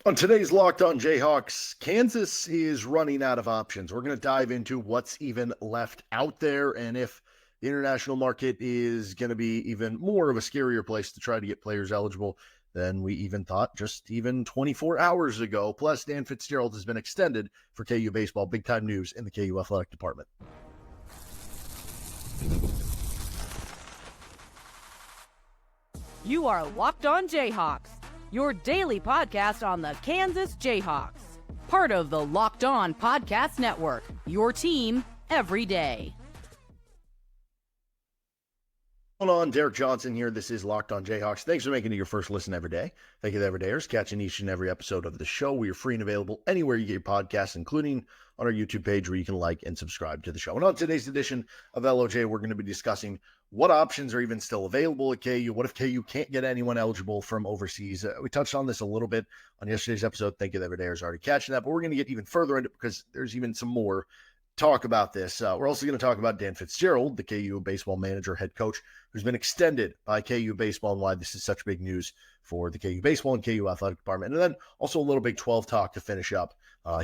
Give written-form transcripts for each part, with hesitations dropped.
On today's Locked On Jayhawks, Kansas is running out of options. We're going to dive into what's even left out there and if the international market is going to be even more of a scarier place to try to get players eligible than we even thought just even 24 hours ago. Plus, Dan Fitzgerald has been extended for KU baseball. Big time news in the KU athletic department. You are Locked On Jayhawks, your daily podcast on the Kansas Jayhawks. Part of the Locked On Podcast Network, your team every day. Hold on, Derek Johnson here. This is Locked On Jayhawks. Thanks for making it your first listen every day. Thank you to Everydayers, catching each and every episode of the show. We are free and available anywhere you get your podcasts, including on our YouTube page where you can like and subscribe to the show. And on today's edition of LOJ, we're going to be discussing what options are even still available at KU. What if KU can't get anyone eligible from overseas? We touched on this a little bit on yesterday's episode. Thank you to Everydayers already catching that, but we're going to get even further into it because there's even some more talk about this. We're also going to talk about Dan Fitzgerald, the KU baseball manager, head coach, who's been extended by KU baseball and why this is such big news for the KU baseball and KU athletic department. And then also a little Big 12 talk to finish up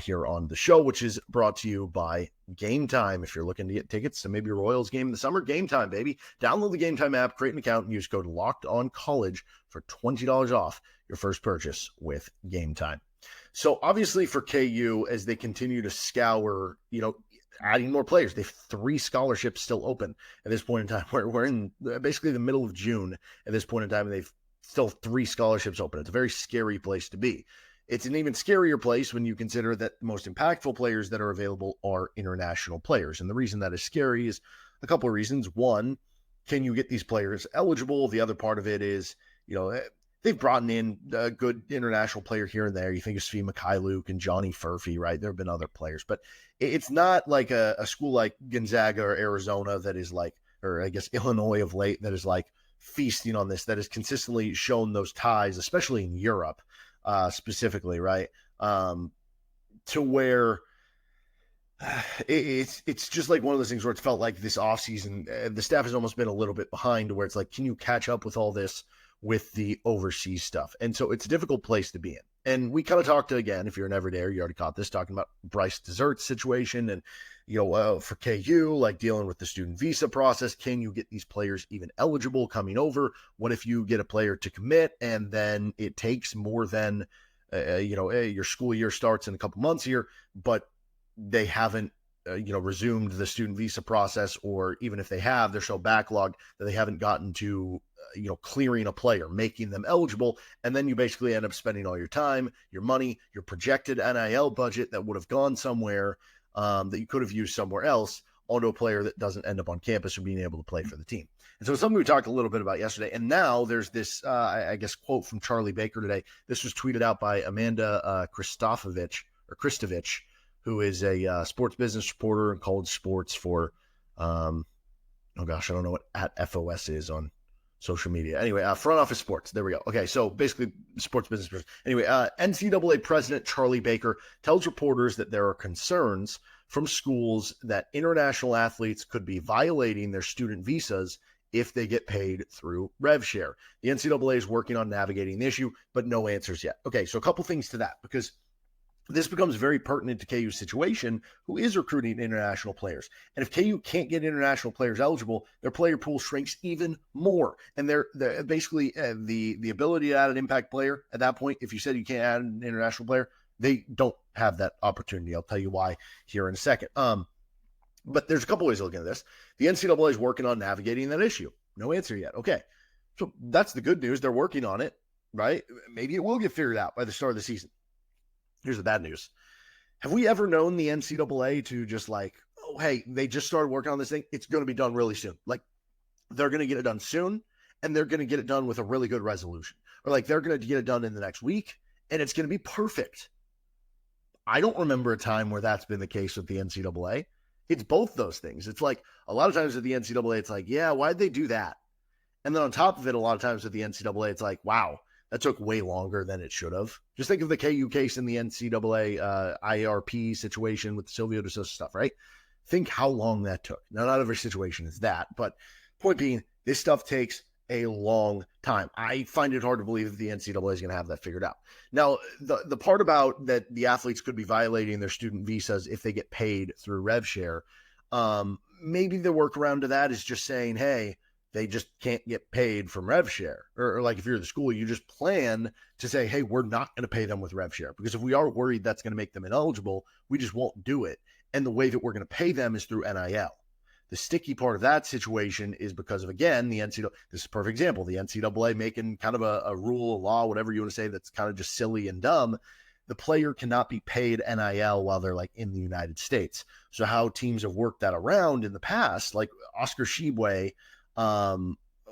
here on the show, which is brought to you by Game Time. If you're looking to get tickets to maybe a Royals game in the summer, Game Time, baby. Download the Game Time app, create an account, and use code LOCKEDONCollege for $20 off your first purchase with Game Time. So obviously for KU, as they continue to scour, adding more players, they have 3 scholarships still open at this point in time. We're in basically the middle of June at this point in time, and they've still 3 scholarships open. It's a very scary place to be. It's an even scarier place when you consider that the most impactful players that are available are international players. And the reason that is scary is a couple of reasons. One, can you get these players eligible? The other part of it is, they've brought in a good international player here and there. You think of Svi Mikhailuk and Johnny Furphy, right? There have been other players, but it's not like a school like Gonzaga or Arizona that is like, or I guess Illinois of late, that is like feasting on this, that has consistently shown those ties, especially in Europe specifically, right? To where it's just like one of those things where it's felt like this offseason, the staff has almost been a little bit behind, where it's like, can you catch up with all this with the overseas stuff? And so it's a difficult place to be in. And we kind of talked to, again, if you're an everydayer, you already caught this, talking about Bryce Desert's situation and, for KU, like dealing with the student visa process. Can you get these players even eligible coming over? What if you get a player to commit and then it takes more than, your school year starts in a couple months here, but they haven't resumed the student visa process, or even if they have, they're so backlogged that they haven't gotten to, clearing a player, making them eligible. And then you basically end up spending all your time, your money, your projected NIL budget that would have gone somewhere that you could have used somewhere else onto a player that doesn't end up on campus or being able to play for the team. And so it's something we talked a little bit about yesterday. And now there's this, I guess, quote from Charlie Baker today. This was tweeted out by Amanda Kristovich, who is a sports business reporter and college sports for, I don't know what @FOS is on social media. Anyway, front office sports. There we go. Okay, so basically sports business. Anyway, NCAA President Charlie Baker tells reporters that there are concerns from schools that international athletes could be violating their student visas if they get paid through RevShare. The NCAA is working on navigating the issue, but no answers yet. Okay, so a couple things to that, because this becomes very pertinent to KU's situation, who is recruiting international players. And if KU can't get international players eligible, their player pool shrinks even more. And they're basically the ability to add an impact player at that point, if you said you can't add an international player, they don't have that opportunity. I'll tell you why here in a second. But there's a couple ways of looking at this. The NCAA is working on navigating that issue. No answer yet. Okay, so that's the good news. They're working on it, right? Maybe it will get figured out by the start of the season. Here's the bad news. Have we ever known the NCAA to just like, oh, hey, they just started working on this thing. It's going to be done really soon. Like, they're going to get it done soon, and they're going to get it done with a really good resolution. Or like, they're going to get it done in the next week, and it's going to be perfect. I don't remember a time where that's been the case with the NCAA. It's both those things. It's like a lot of times with the NCAA, it's like, yeah, why'd they do that? And then on top of it, a lot of times with the NCAA, it's like, wow, that took way longer than it should have. Just think of the KU case in the NCAA IRP situation with the Silvio De Sousa stuff, right? Think how long that took. Now, not every situation is that, but point being, this stuff takes a long time. I find it hard to believe that the NCAA is going to have that figured out. Now, the part about that the athletes could be violating their student visas if they get paid through RevShare, maybe the workaround to that is just saying, hey, they just can't get paid from RevShare. Or like if you're the school, you just plan to say, hey, we're not going to pay them with RevShare, because if we are worried that's going to make them ineligible, we just won't do it. And the way that we're going to pay them is through NIL. The sticky part of that situation is because of, again, the NCAA. This is a perfect example. The NCAA making kind of a rule, a law, whatever you want to say, that's kind of just silly and dumb. The player cannot be paid NIL while they're like in the United States. So how teams have worked that around in the past, like Oscar Tshiebwe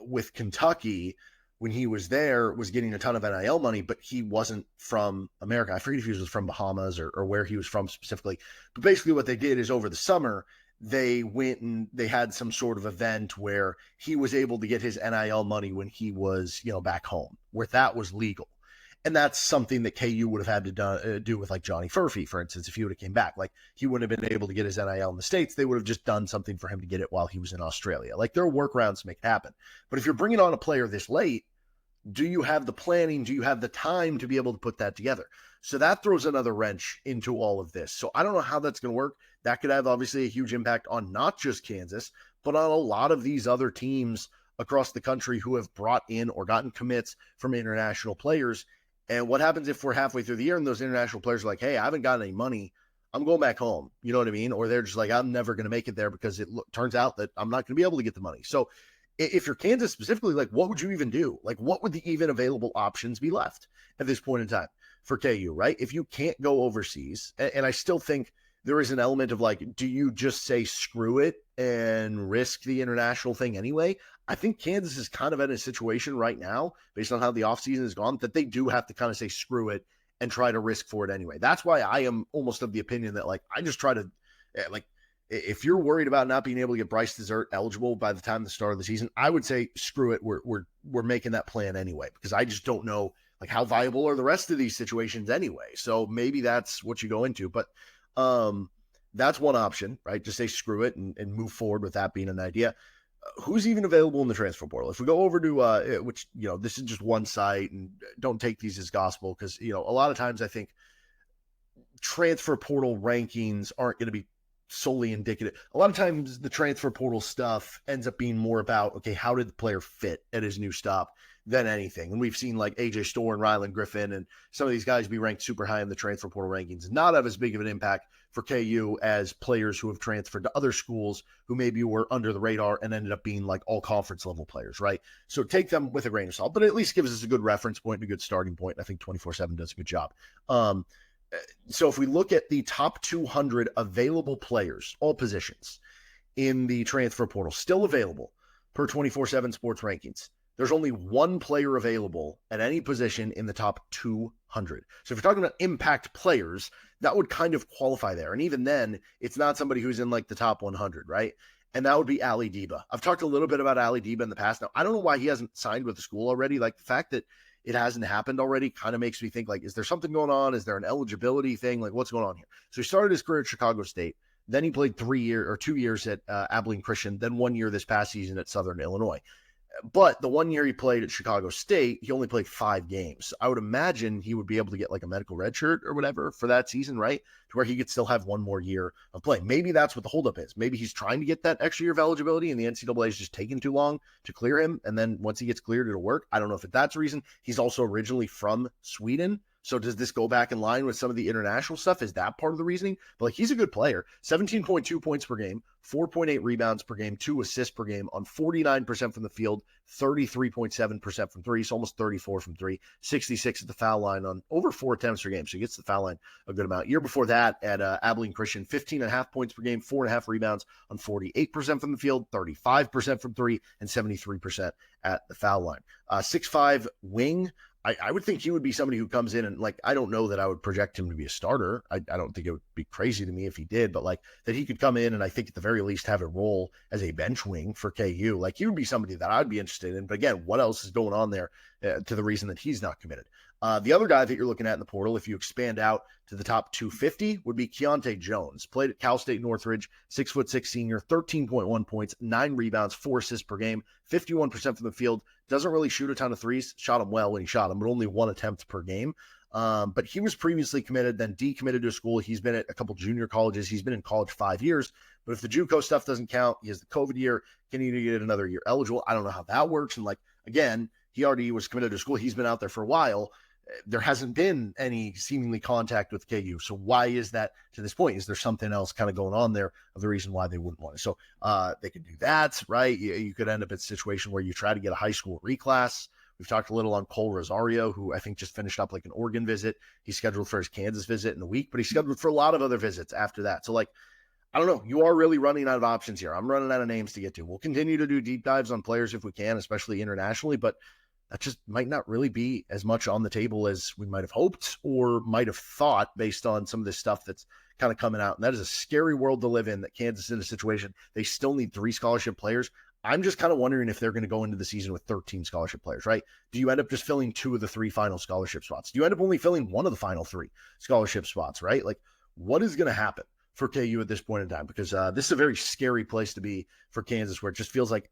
with Kentucky, when he was there, was getting a ton of NIL money, but he wasn't from America. I forget if he was from Bahamas or where he was from specifically. But basically what they did is over the summer, they went and they had some sort of event where he was able to get his NIL money when he was, back home, where that was legal. And that's something that KU would have had to do with like Johnny Furphy, for instance, if he would have came back. Like he wouldn't have been able to get his NIL in the States. They would have just done something for him to get it while he was in Australia. Like there are workarounds to make it happen. But if you're bringing on a player this late, do you have the planning? Do you have the time to be able to put that together? So that throws another wrench into all of this. So I don't know how that's going to work. That could have obviously a huge impact on not just Kansas, but on a lot of these other teams across the country who have brought in or gotten commits from international players. And what happens if we're halfway through the year and those international players are like, hey, I haven't got any money, I'm going back home. You know what I mean? Or they're just like, I'm never going to make it there because it turns out that I'm not going to be able to get the money. So if you're Kansas specifically, like what would you even do? Like what would the even available options be left at this point in time for KU, right? If you can't go overseas, and I still think there is an element of like, do you just say screw it and risk the international thing anyway? I think Kansas is kind of in a situation right now, based on how the offseason has gone, that they do have to kind of say screw it and try to risk for it anyway. That's why I am almost of the opinion that like I just try to like, if you're worried about not being able to get Bryce Dessert eligible by the time the start of the season, I would say screw it. We're making that plan anyway, because I just don't know like how viable are the rest of these situations anyway. So maybe that's what you go into, but that's one option, right? Just say screw it and move forward with that being an idea. Who's even available in the transfer portal? If we go over to which, this is just one site, and don't take these as gospel, because, a lot of times I think transfer portal rankings aren't going to be solely indicative. A lot of times the transfer portal stuff ends up being more about, okay, how did the player fit at his new stop than anything. And we've seen like AJ Storr and Ryland Griffin and some of these guys be ranked super high in the transfer portal rankings, not have as big of an impact for KU as players who have transferred to other schools who maybe were under the radar and ended up being like all conference level players, right? So take them with a grain of salt, but at least gives us a good reference point and a good starting point. I think 24/7 does a good job. So if we look at the top 200 available players, all positions in the transfer portal, still available per 24/7 Sports rankings, there's only one player available at any position in the top 200. So if you're talking about impact players, that would kind of qualify there. And even then, it's not somebody who's in like the top 100, right? And that would be Ali Deba. I've talked a little bit about Ali Deba in the past. Now, I don't know why he hasn't signed with the school already. Like the fact that it hasn't happened already kind of makes me think, like, is there something going on? Is there an eligibility thing? Like, what's going on here? So he started his career at Chicago State. Then he played 2 years at Abilene Christian, then 1 year this past season at Southern Illinois. But the 1 year he played at Chicago State, he only played 5 games. I would imagine he would be able to get like a medical red shirt or whatever for that season, right? To where he could still have 1 more year of play. Maybe that's what the holdup is. Maybe he's trying to get that extra year of eligibility and the NCAA is just taking too long to clear him. And then once he gets cleared, it'll work. I don't know if that's a reason. He's also originally from Sweden. So does this go back in line with some of the international stuff? Is that part of the reasoning? But like, he's a good player. 17.2 points per game, 4.8 rebounds per game, 2 assists per game on 49% from the field, 33.7% from three. So almost 34 from three, 66 at the foul line on over 4 attempts per game. So he gets the foul line a good amount. Year before that at Abilene Christian, 15.5 points per game, 4.5 rebounds on 48% from the field, 35% from three, and 73% at the foul line. 6'5" wing. I would think he would be somebody who comes in and, like, I don't know that I would project him to be a starter. I don't think it would be crazy to me if he did, but like that he could come in and I think at the very least have a role as a bench wing for KU. Like he would be somebody that I'd be interested in. But again, what else is going on there to the reason that he's not committed? The other guy that you're looking at in the portal, if you expand out to the top 250, would be Keontae Jones. Played at Cal State Northridge, 6'6" senior, 13.1 points, 9 rebounds, 4 assists per game, 51% from the field. Doesn't really shoot a ton of threes. Shot them well when he shot them, but only 1 attempt per game. But he was previously committed, then decommitted to a school. He's been at a couple junior colleges. He's been in college 5 years. But if the JUCO stuff doesn't count, he has the COVID year. Can he get another year eligible? I don't know how that works. And again, he already was committed to school. He's been out there for a while. There hasn't been any seemingly contact with KU. So why is that to this point? Is there something else kind of going on there of the reason why they wouldn't want it? So they could do that, right? You could end up in a situation where you try to get a high school reclass. We've talked a little on Cole Rosario, who I think just finished up an Oregon visit. He's scheduled for his Kansas visit in a week, but he's scheduled for a lot of other visits after that. So I don't know. You are really running out of options here. I'm running out of names to get to. We'll continue to do deep dives on players if we can, especially internationally, but that just might not really be as much on the table as we might have hoped or might have thought based on some of this stuff that's kind of coming out. And that is a scary world to live in, that Kansas is in a situation. They still need 3 scholarship players. I'm just kind of wondering if they're going to go into the season with 13 scholarship players, right? Do you end up just filling 2 of the 3 final scholarship spots? Do you end up only filling 1 of the final 3 scholarship spots, right? What is going to happen for KU at this point in time? Because this is a very scary place to be for Kansas, where it just feels like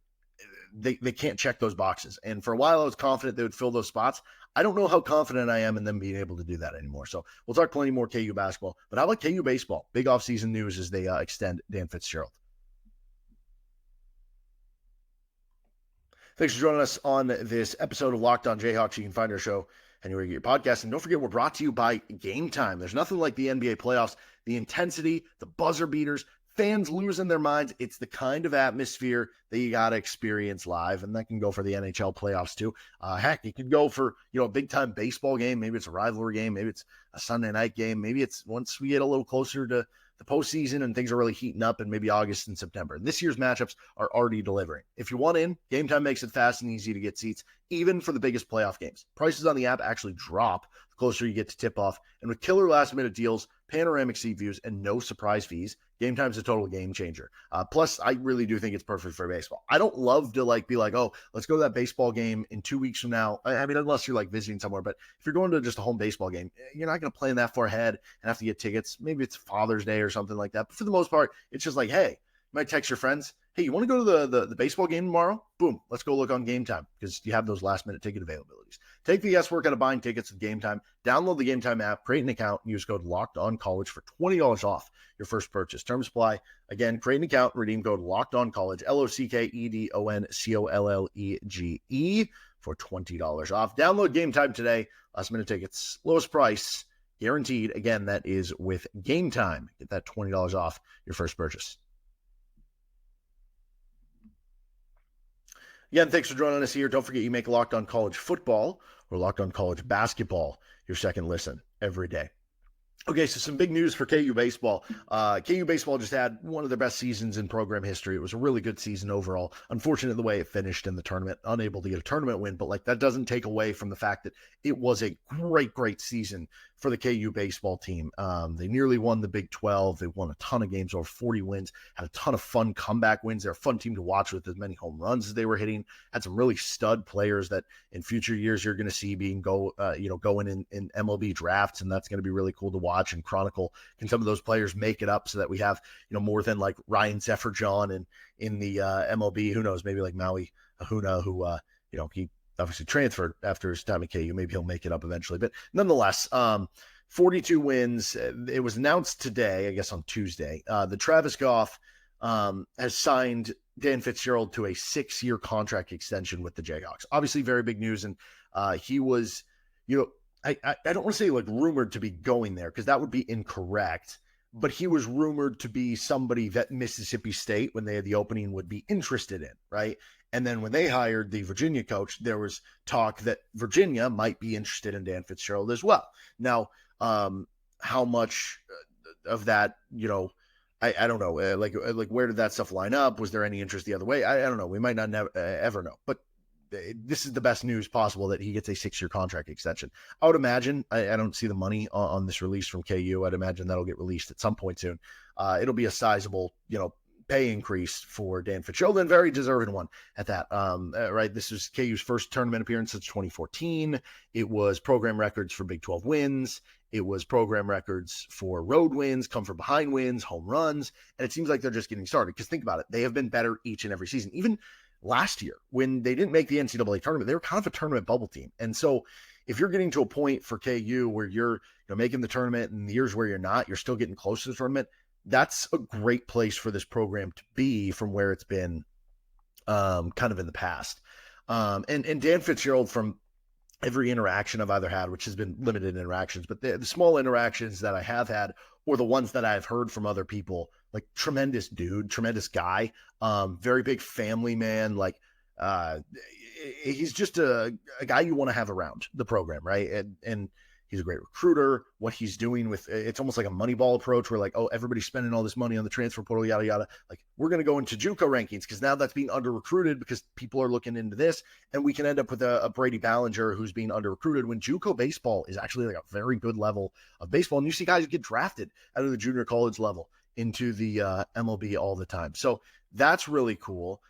they can't check those boxes. And for a while, I was confident they would fill those spots. I don't know how confident I am in them being able to do that anymore. So we'll talk plenty more KU basketball. But how about KU baseball? Big offseason news as they extend Dan Fitzgerald. Thanks for joining us on this episode of Locked On Jayhawks. You can find our show anywhere you get your podcast. And don't forget, we're brought to you by Game Time. There's nothing like the NBA playoffs. The intensity, the buzzer beaters, fans losing their minds. It's the kind of atmosphere that you got to experience live, and that can go for the NHL playoffs too. Heck, it could go for a big-time baseball game. Maybe it's a rivalry game. Maybe it's a Sunday night game. Maybe it's once we get a little closer to the postseason and things are really heating up in maybe August and September. This year's matchups are already delivering. If you want in, Game Time makes it fast and easy to get seats, even for the biggest playoff games. Prices on the app actually drop the closer you get to tip-off, and with killer last-minute deals, panoramic seat views, and no surprise fees, Game Time's a total game changer. Plus, I really do think it's perfect for baseball. I don't love to be like, oh, let's go to that baseball game in 2 weeks from now. I mean, unless you're visiting somewhere, but if you're going to just a home baseball game, you're not going to plan that far ahead and have to get tickets. Maybe it's Father's Day or something like that. But for the most part, it's just hey, you might text your friends, hey, you want to go to the baseball game tomorrow? Boom, let's go look on Game Time, because you have those last-minute ticket availabilities. Take the guesswork out of buying tickets with Game Time. Download the Game Time app, create an account, and use code LOCKEDONCollege for $20 off your first purchase. Terms apply. Again, create an account, redeem code LOCKEDONCollege, LOCKEDONCOLLEGE for $20 off. Download Game Time today. Last-minute tickets, lowest price, guaranteed. Again, that is with Game Time. Get that $20 off your first purchase. Again, thanks for joining us here. Don't forget, you make Locked On College Football or Locked On College Basketball your second listen every day. Okay, so some big news for KU baseball. KU baseball just had one of their best seasons in program history. It was a really good season overall. Unfortunate the way it finished in the tournament, unable to get a tournament win, but that doesn't take away from the fact that it was a great season for the KU baseball team. They nearly won the Big 12. They won a ton of games, over 40 wins, had a ton of fun comeback wins. They're a fun team to watch with as many home runs as they were hitting. Had some really stud players that in future years you're going to see being going in MLB drafts, and that's going to be really cool to watch and chronicle. Can some of those players make it up so that we have more than Ryan Zefferjohn in the MLB? Who knows? Maybe Maui Ahuna, who he obviously transferred after his time at KU. Maybe he'll make it up eventually. But nonetheless, 42 wins. It was announced today, I guess on Tuesday, that Travis Goff has signed Dan Fitzgerald to a 6-year contract extension with the Jayhawks. Obviously, very big news. And he was, I don't want to say rumored to be going there, because that would be incorrect. But he was rumored to be somebody that Mississippi State, when they had the opening, would be interested in, right? And then when they hired the Virginia coach, there was talk that Virginia might be interested in Dan Fitzgerald as well. Now, how much of that, I don't know, where did that stuff line up? Was there any interest the other way? I don't know. We might not ever know. But this is the best news possible, that he gets a 6-year contract extension. I would imagine, I don't see the money on this release from KU. I'd imagine that'll get released at some point soon. It'll be a sizable, pay increase for Dan Fitzgerald, and very deserving one at that. Right, this was KU's first tournament appearance since 2014. It was program records for Big 12 wins. It was program records for road wins, come from behind wins, home runs, and it seems like they're just getting started. Because think about it, they have been better each and every season. Even last year, when they didn't make the NCAA tournament, they were kind of a tournament bubble team. And so, if you're getting to a point for KU where you're making the tournament, and the years where you're not, you're still getting close to the tournament, that's a great place for this program to be from where it's been kind of in the past. And Dan Fitzgerald, from every interaction I've either had, which has been limited interactions, but the small interactions that I have had, or the ones that I've heard from other people, like tremendous dude, tremendous guy, very big family man, like he's just a guy you want to have around the program, right? And he's a great recruiter. What he's doing with it's almost like a Moneyball approach where, like, oh, everybody's spending all this money on the transfer portal, yada, yada. Like, we're going to go into JUCO rankings because now that's being under recruited because people are looking into this. And we can end up with a Brady Ballinger who's being under recruited when JUCO baseball is actually like a very good level of baseball. And you see guys get drafted out of the junior college level into the MLB all the time. So that's really cool.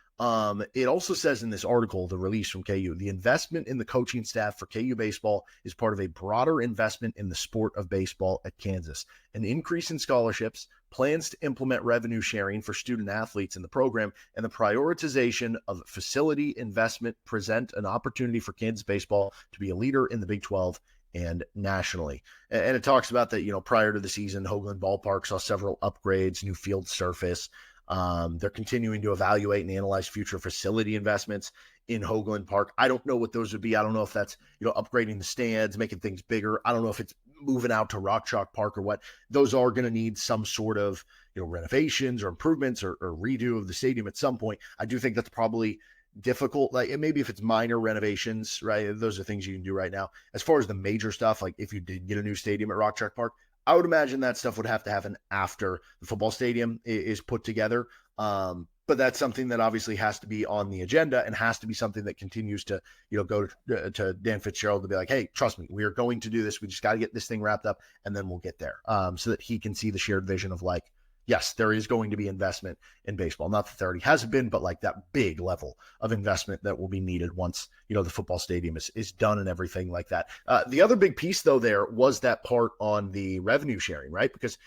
It also says in this article, the release from KU, the investment in the coaching staff for KU baseball is part of a broader investment in the sport of baseball at Kansas. An increase in scholarships, plans to implement revenue sharing for student athletes in the program, and the prioritization of facility investment present an opportunity for Kansas baseball to be a leader in the Big 12 and nationally. And it talks about that, prior to the season, Hoagland Ballpark saw several upgrades, new field surface. They're continuing to evaluate and analyze future facility investments in Hoagland Park. I don't know what those would be. I don't know if that's, upgrading the stands, making things bigger. I don't know if it's moving out to Rock Chalk Park or what. Those are going to need some sort of, renovations or improvements or redo of the stadium at some point. I do think that's probably difficult. Like, maybe if it's minor renovations, right? Those are things you can do right now. As far as the major stuff, like if you did get a new stadium at Rock Chalk Park, I would imagine that stuff would have to happen after the football stadium is put together. But that's something that obviously has to be on the agenda and has to be something that continues to, go to Dan Fitzgerald to be like, hey, trust me, we are going to do this. We just got to get this thing wrapped up and then we'll get there. So that he can see the shared vision of like, yes, there is going to be investment in baseball. Not that there already hasn't been, but like that big level of investment that will be needed once, the football stadium is done and everything like that. The other big piece, though, there was that part on the revenue sharing, right? Because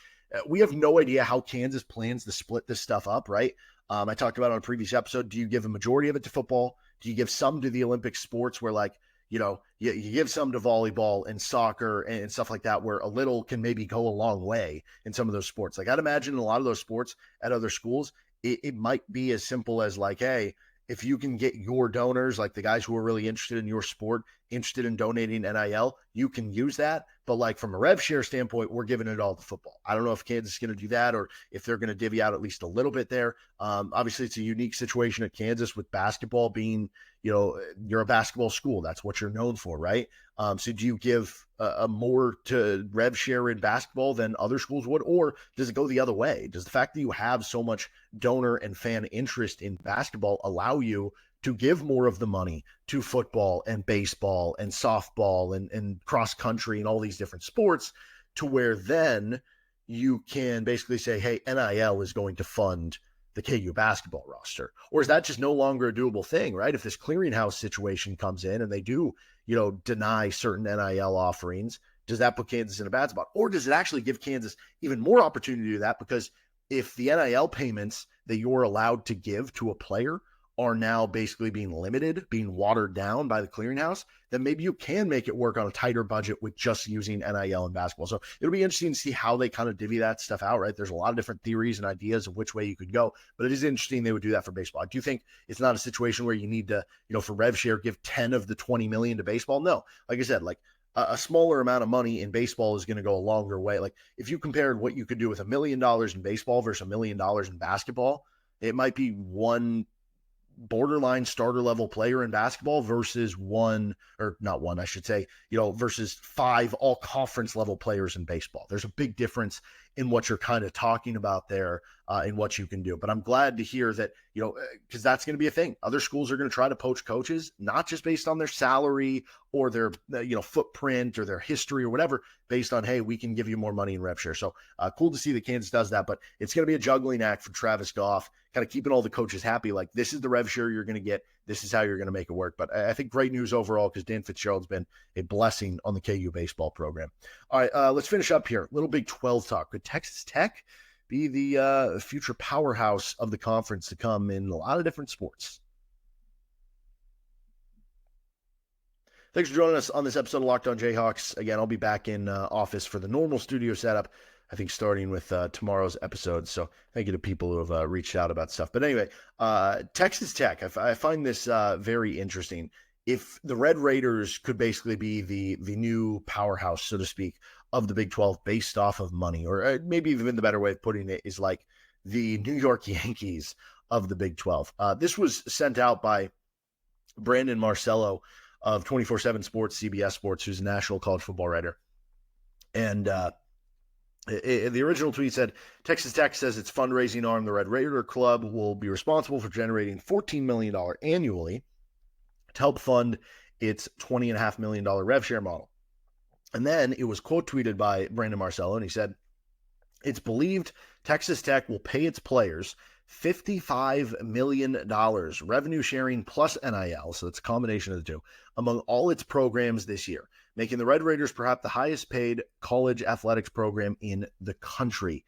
we have no idea how Kansas plans to split this stuff up, right? I talked about on a previous episode. Do you give a majority of it to football? Do you give some to the Olympic sports where, like, you give some to volleyball and soccer and stuff like that, where a little can maybe go a long way in some of those sports? Like, I'd imagine in a lot of those sports at other schools, it might be as simple as like, hey, if you can get your donors, like the guys who are really interested in your sport, interested in donating NIL, you can use that. But like from a rev share standpoint, we're giving it all to football. I don't know if Kansas is going to do that or if they're going to divvy out at least a little bit there. Obviously, it's a unique situation at Kansas with basketball being, you're a basketball school. That's what you're known for, right? So do you give a more to rev share in basketball than other schools would, or does it go the other way? Does the fact that you have so much donor and fan interest in basketball allow you to give more of the money to football and baseball and softball and cross country and all these different sports, to where then you can basically say, hey, NIL is going to fund the KU basketball roster? Or is that just no longer a doable thing, right? If this clearinghouse situation comes in and they do, deny certain NIL offerings, does that put Kansas in a bad spot? Or does it actually give Kansas even more opportunity to do that? Because if the NIL payments that you're allowed to give to a player are now basically being limited, being watered down by the clearinghouse, then maybe you can make it work on a tighter budget with just using NIL in basketball. So it'll be interesting to see how they kind of divvy that stuff out, right? There's a lot of different theories and ideas of which way you could go, but it is interesting they would do that for baseball. I do think it's not a situation where you need to, for rev share, give 10 of the 20 million to baseball. No, like I said, like a smaller amount of money in baseball is going to go a longer way. Like if you compared what you could do with $1 million in baseball versus $1 million in basketball, it might be one borderline starter level player in basketball versus versus 5 all conference level players in baseball. There's a big difference in what you're kind of talking about there. in what you can do. But I'm glad to hear that, because that's going to be a thing. Other schools are going to try to poach coaches, not just based on their salary or their, footprint or their history or whatever, based on, hey, we can give you more money in rev share. So cool to see that Kansas does that, but it's going to be a juggling act for Travis Goff, kind of keeping all the coaches happy. Like, this is the rev share you're going to get. This is how you're going to make it work. But I think great news overall, because Dan Fitzgerald's been a blessing on the KU baseball program. All right, let's finish up here. Little Big 12 talk. Could Texas Tech be the future powerhouse of the conference to come in a lot of different sports? Thanks for joining us on this episode of Locked On Jayhawks. Again, I'll be back in office for the normal studio setup, I think starting with tomorrow's episode. So thank you to people who have reached out about stuff. But anyway, Texas Tech, I find this very interesting. If the Red Raiders could basically be the new powerhouse, so to speak, of the Big 12 based off of money, or maybe even the better way of putting it is like the New York Yankees of the Big 12. This was sent out by Brandon Marcello of 24/7 Sports, CBS Sports, who's a national college football writer. And the original tweet said, Texas Tech says its fundraising arm, the Red Raider Club, will be responsible for generating $14 million annually to help fund its $20.5 million rev share model. And then it was quote tweeted by Brandon Marcello, and he said, it's believed Texas Tech will pay its players $55 million revenue sharing plus NIL, so it's a combination of the two, among all its programs this year, making the Red Raiders perhaps the highest paid college athletics program in the country.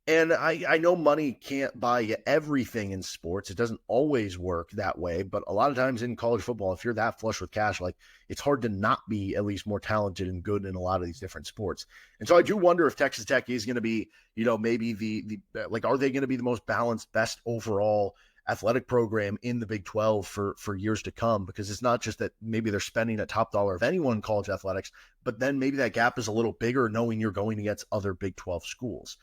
And I know money can't buy you everything in sports. It doesn't always work that way, but a lot of times in college football, if you're that flush with cash, like, it's hard to not be at least more talented and good in a lot of these different sports. And so I do wonder if Texas Tech is going to be, maybe are they going to be the most balanced, best overall athletic program in the Big 12 for years to come? Because it's not just that maybe they're spending a top dollar of anyone in college athletics, but then maybe that gap is a little bigger knowing you're going against other Big 12 schools.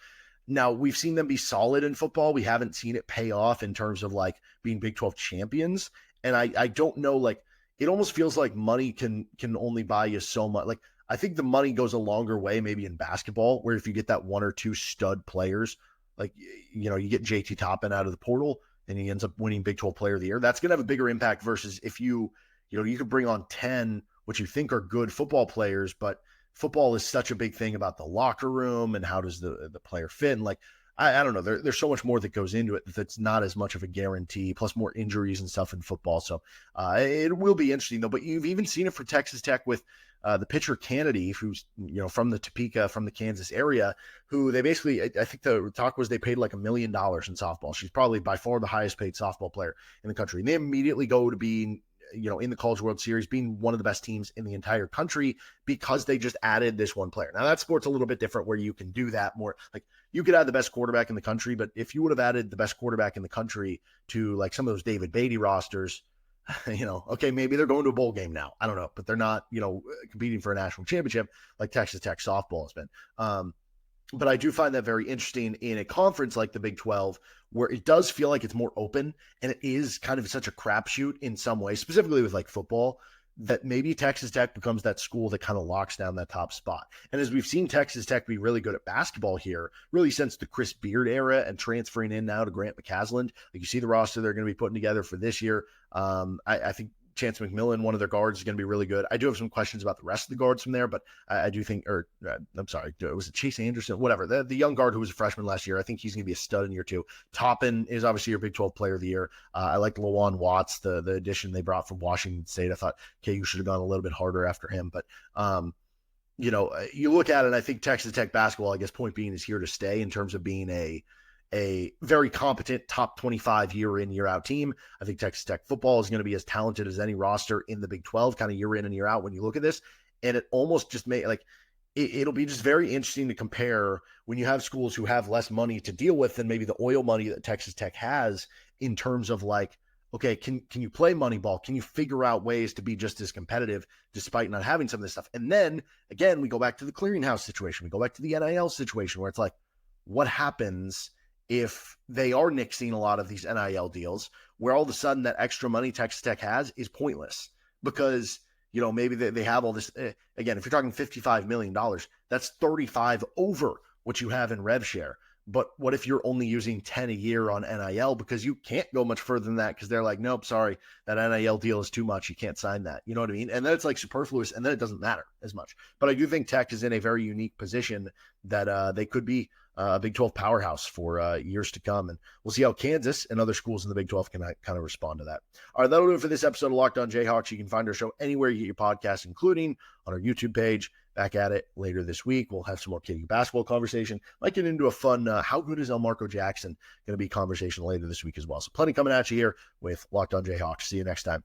Now, we've seen them be solid in football. We haven't seen it pay off in terms of like being Big 12 champions. And I don't know, like, it almost feels like money can only buy you so much. Like, I think the money goes a longer way maybe in basketball, where if you get that one or two stud players, like, you get JT Toppin out of the portal and he ends up winning Big 12 Player of the Year. That's going to have a bigger impact versus if you could bring on 10, what you think are good football players, but football is such a big thing about the locker room and how does the player fit. And like, I don't know, there's so much more that goes into it that's not as much of a guarantee, plus more injuries and stuff in football. So it will be interesting though. But you've even seen it for Texas Tech with the pitcher Kennedy, who's, from the Topeka, from the Kansas area, who they basically, I think the talk was they paid like $1 million in softball. She's probably by far the highest paid softball player in the country. And they immediately go to being, in the College World Series, being one of the best teams in the entire country because they just added this one player. Now, that sport's a little bit different where you can do that more. Like, you could add the best quarterback in the country, but if you would have added the best quarterback in the country to like some of those David Beatty rosters, okay, maybe they're going to a bowl game now. I don't know, but they're not, competing for a national championship like Texas Tech softball has been. But I do find that very interesting in a conference like the Big 12, where it does feel like it's more open and it is kind of such a crapshoot in some ways, specifically with like football, that maybe Texas Tech becomes that school that kind of locks down that top spot. And as we've seen Texas Tech be really good at basketball here, really since the Chris Beard era and transferring in now to Grant McCasland, like you see the roster they're going to be putting together for this year. I think Chance McMillan, one of their guards, is going to be really good. I do have some questions about the rest of the guards from there, but I do think, I'm sorry, was it Chase Anderson? Whatever. The young guard who was a freshman last year, I think he's going to be a stud in year two. Toppin is obviously your Big 12 Player of the Year. I like Lawan Watts, the addition they brought from Washington State. I thought KU should have gone a little bit harder after him, but you look at it, and I think Texas Tech basketball, I guess point being, is here to stay in terms of being a very competent top 25 year in, year out team. I think Texas Tech football is going to be as talented as any roster in the Big 12, kind of year in and year out when you look at this. And it almost just it'll be just very interesting to compare when you have schools who have less money to deal with than maybe the oil money that Texas Tech has, in terms of like, okay, can you play money ball? Can you figure out ways to be just as competitive despite not having some of this stuff? And then again, we go back to the clearinghouse situation. We go back to the NIL situation, where it's like, what happens if they are nixing a lot of these NIL deals, where all of a sudden that extra money Texas Tech has is pointless because, maybe they have all this, again, if you're talking $55 million, that's 35 over what you have in rev share. But what if you're only using 10 a year on NIL because you can't go much further than that because they're like, nope, sorry, that NIL deal is too much. You can't sign that. You know what I mean? And then it's like superfluous, and then it doesn't matter as much. But I do think Tech is in a very unique position that they could be a Big 12 powerhouse for years to come. And we'll see how Kansas and other schools in the Big 12 can kind of respond to that. All right, that'll do it for this episode of Locked On Jayhawks. You can find our show anywhere you get your podcasts, including on our YouTube page. Back at it later this week. We'll have some more KU basketball conversation. Might get into a fun, how good is Elmarco Jackson going to be conversation later this week as well. So plenty coming at you here with Locked On Jayhawks. See you next time.